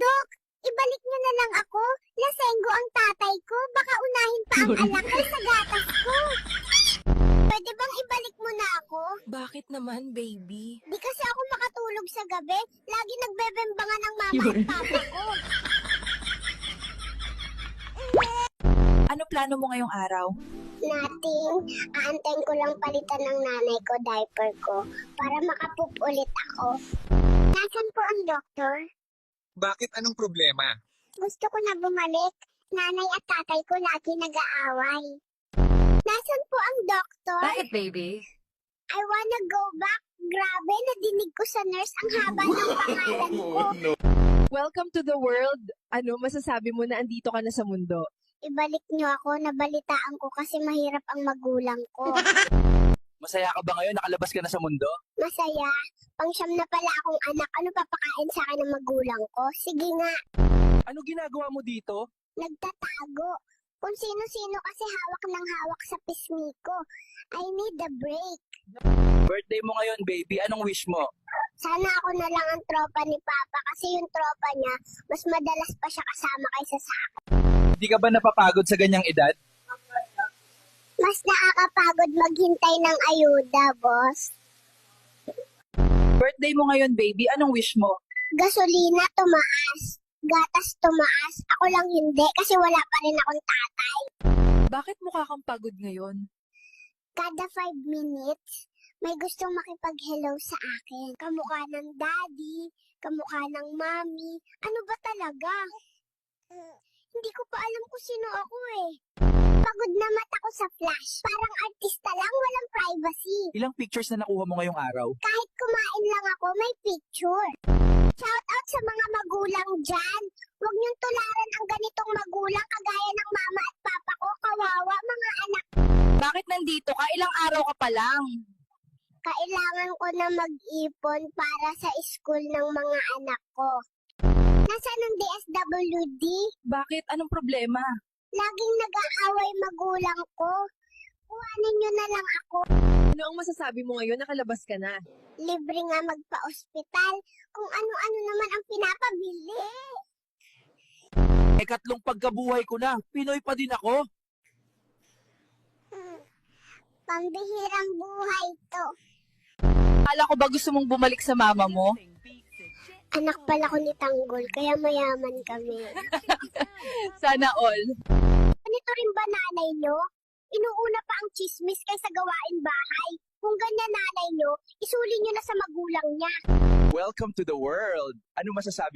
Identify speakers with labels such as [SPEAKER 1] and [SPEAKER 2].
[SPEAKER 1] Dok, ibalik niyo na lang ako. Lasenggo ang tatay ko. Baka unahin pa ang anak sa gatas ko. Pwede bang ibalik mo na ako?
[SPEAKER 2] Bakit naman, baby?
[SPEAKER 1] Di kasi ako makatulog sa gabi. Lagi nagbebembangan ng mama at papa ko.
[SPEAKER 2] Ano plano mo ngayong araw?
[SPEAKER 1] Nothing. Aantayin ko lang palitan ng nanay ko diaper ko para makapoop ulit ako. Nasaan po ang doktor?
[SPEAKER 3] Bakit anong problema?
[SPEAKER 1] Gusto ko na bumalik. Nanay at tatay ko lagi nag-aaway. Nasaan po ang doktor?
[SPEAKER 2] Bakit, baby?
[SPEAKER 1] I wanna go back. Grabe, nadinig ko sa nurse ang haba ng pangalan ko.
[SPEAKER 4] Welcome to the world. Ano masasabi mo na andito ka na sa mundo?
[SPEAKER 1] Ibalik niyo ako, nabalitaan ko kasi mahirap ang magulang ko.
[SPEAKER 5] Masaya ka ba ngayon? Nakalabas ka na sa mundo?
[SPEAKER 1] Masaya. Pangsyam na pala akong anak. Ano papakain sa akin ng magulang ko? Sige nga,
[SPEAKER 5] Ano ginagawa mo dito?
[SPEAKER 1] nagtatago. Kung sino-sino kasi hawak ng hawak sa pisngi ko. I need a break.
[SPEAKER 5] Birthday mo ngayon, baby. Anong wish mo?
[SPEAKER 1] Sana ako na lang ang tropa ni Papa kasi yung tropa niya, mas madalas pa siya kasama kaysa sa akin.
[SPEAKER 5] Hindi ka ba napapagod sa ganyang edad?
[SPEAKER 1] Mas nakakapagod maghintay ng ayuda, boss.
[SPEAKER 5] Birthday mo ngayon, baby. Anong wish mo?
[SPEAKER 1] Gasolina tumaas. Gatas tumaas. Ako lang hindi kasi wala pa rin akong tatay.
[SPEAKER 2] Bakit mukha kang pagod ngayon?
[SPEAKER 1] Kada 5 minutes, may gustong makipag-hello sa akin. Kamukha ng daddy, kamukha ng mommy. Ano ba talaga? Hindi ko pa alam kung sino ako eh. Pagod na mata ko sa flash. Parang artista lang, walang privacy.
[SPEAKER 5] Ilang pictures na nakuha mo ngayong araw?
[SPEAKER 1] Kahit kumain lang ako, may picture. Shout out sa mga magulang dyan. Huwag niyong tularan ang ganitong magulang kagaya ng mama at papa ko. Kawawa mga anak.
[SPEAKER 2] Bakit nandito ka? Ilang araw ka pa lang.
[SPEAKER 1] Kailangan ko na mag-ipon para sa school ng mga anak ko. Nasaan ang DSWD?
[SPEAKER 2] Bakit? Anong problema?
[SPEAKER 1] Laging nag-aaway magulang ko. Kuhanin niyo na lang ako.
[SPEAKER 4] Ano ang masasabi mo ngayon? Nakalabas ka na.
[SPEAKER 1] Libre nga magpa-ospital. Kung ano-ano naman ang pinapabili.
[SPEAKER 5] Ikatlong pagkabuhay ko na. Pinoy pa din ako.
[SPEAKER 1] Pambihirang buhay to.
[SPEAKER 2] Akala ko ba gusto mong bumalik sa mama mo?
[SPEAKER 1] Anak pala ko ni Tanggol, kaya mayaman kami.
[SPEAKER 2] Sana all.
[SPEAKER 1] Ganito rin ba nanay nyo? Inuuna pa ang chismis kaysa gawain bahay. Kung ganyan nanay nyo, isuli nyo na sa magulang niya.
[SPEAKER 5] Welcome to the world. Ano masasabi